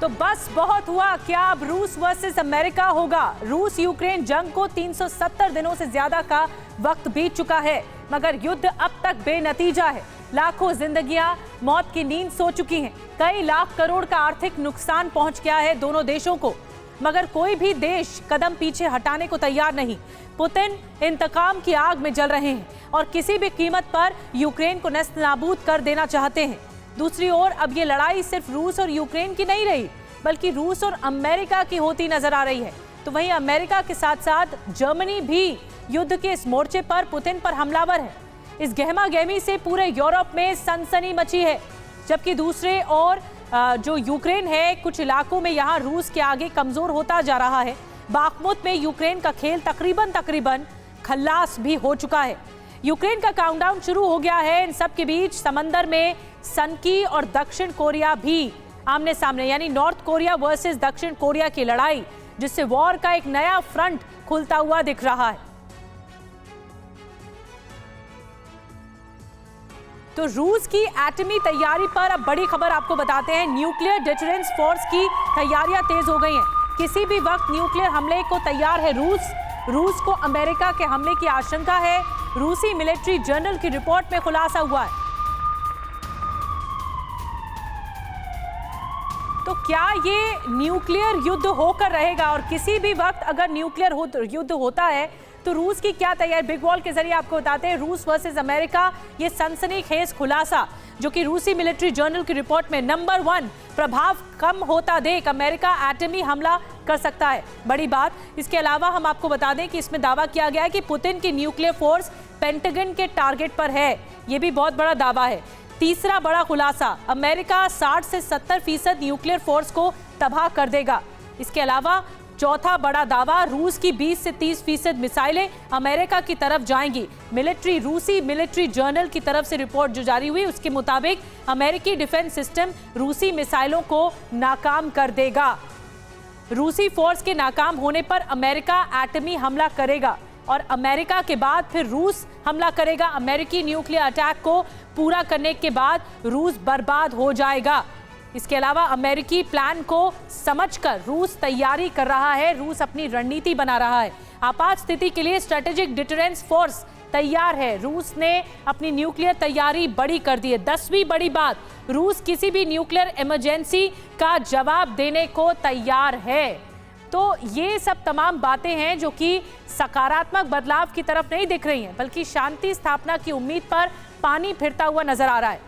तो बस बहुत हुआ, क्या अब रूस वर्सेस अमेरिका होगा। रूस यूक्रेन जंग को 370 दिनों से ज्यादा का वक्त बीत चुका है, मगर युद्ध अब तक बेनतीजा है। लाखों जिंदगियां मौत की नींद सो चुकी हैं। कई लाख करोड़ का आर्थिक नुकसान पहुंच गया है दोनों देशों को, मगर कोई भी देश कदम पीछे हटाने को तैयार नहीं। पुतिन इंतकाम की आग में जल रहे हैं और किसी भी कीमत पर यूक्रेन को नेस्तनाबूद कर देना चाहते हैं। दूसरी ओर अब ये लड़ाई सिर्फ रूस और यूक्रेन की नहीं रही, बल्कि रूस और अमेरिका की होती नजर आ रही है। तो वहीं अमेरिका के साथ साथ जर्मनी भी युद्ध के इस मोर्चे पर पुतिन पर हमलावर है। इस गहमा-गहमी से पूरे यूरोप में सनसनी मची है, जबकि दूसरे ओर जो यूक्रेन है, कुछ इलाकों में यहाँ रूस के आगे कमजोर होता जा रहा है। बाखमुत में यूक्रेन का खेल तकरीबन खल्लास भी हो चुका है। यूक्रेन का काउंटडाउन शुरू हो गया है। इन सब के बीच समंदर में सनकी और दक्षिण कोरिया भी आमने सामने, यानी नॉर्थ कोरिया वर्सेस दक्षिण कोरिया की लड़ाई, जिससे वॉर का एक नया फ्रंट खुलता हुआ दिख रहा है। तो रूस की एटमी तैयारी पर अब बड़ी खबर आपको बताते हैं। न्यूक्लियर डिटरेंस फोर्स की तैयारियां तेज हो गई हैं। किसी भी वक्त न्यूक्लियर हमले को तैयार है रूस को अमेरिका के हमले की आशंका है। रूसी मिलिट्री जर्नल की रिपोर्ट में खुलासा हुआ है। तो क्या ये न्यूक्लियर युद्ध होकर रहेगा, और किसी भी वक्त अगर न्यूक्लियर युद्ध होता है तो रूस की क्या तैयारी। बिग वॉल के जरिए आपको बताते हैं रूस वर्सेस अमेरिका, ये सनसनीखेज खुलासा जो कि रूसी मिलिट्री जर्नल की रिपोर्ट में नंबर 1 प्रभाव कम होता देख अमेरिका एटमी हमला कर सकता है, बड़ी बात। इसके अलावा हम आपको बता दें कि इसमें दावा किया गया है कि पुतिन की न्यूक्लियर फोर्स पेंटागन के टारगेट पर है। यह भी बहुत बड़ा दावा है। तीसरा बड़ा खुलासा, अमेरिका 60 से 70% न्यूक्लियर फोर्स को तबाह कर देगा। इसके अलावा चौथा बड़ा दावा, रूस की 20 से 30% मिसाइलें अमेरिका की तरफ जाएंगी। रूसी मिलिट्री जर्नल की तरफ से रिपोर्ट जो जारी हुई, उसके मुताबिक अमेरिकी डिफेंस सिस्टम रूसी मिसाइलों को नाकाम कर देगा। रूसी फोर्स के नाकाम होने पर अमेरिका एटमी हमला करेगा और अमेरिका के बाद फिर रूस हमला करेगा। अमेरिकी न्यूक्लियर अटैक को पूरा करने के बाद रूस बर्बाद हो जाएगा। इसके अलावा अमेरिकी प्लान को समझकर रूस तैयारी कर रहा है, रूस अपनी रणनीति बना रहा है। आपात स्थिति के लिए स्ट्रेटेजिक डिटरेंस फोर्स तैयार है। रूस ने अपनी न्यूक्लियर तैयारी बड़ी कर दी है। 10वीं बड़ी बात, रूस किसी भी न्यूक्लियर इमरजेंसी का जवाब देने को तैयार है। तो ये सब तमाम बातें हैं जो कि सकारात्मक बदलाव की तरफ नहीं दिख रही हैं, बल्कि शांति स्थापना की उम्मीद पर पानी फिरता हुआ नजर आ रहा है।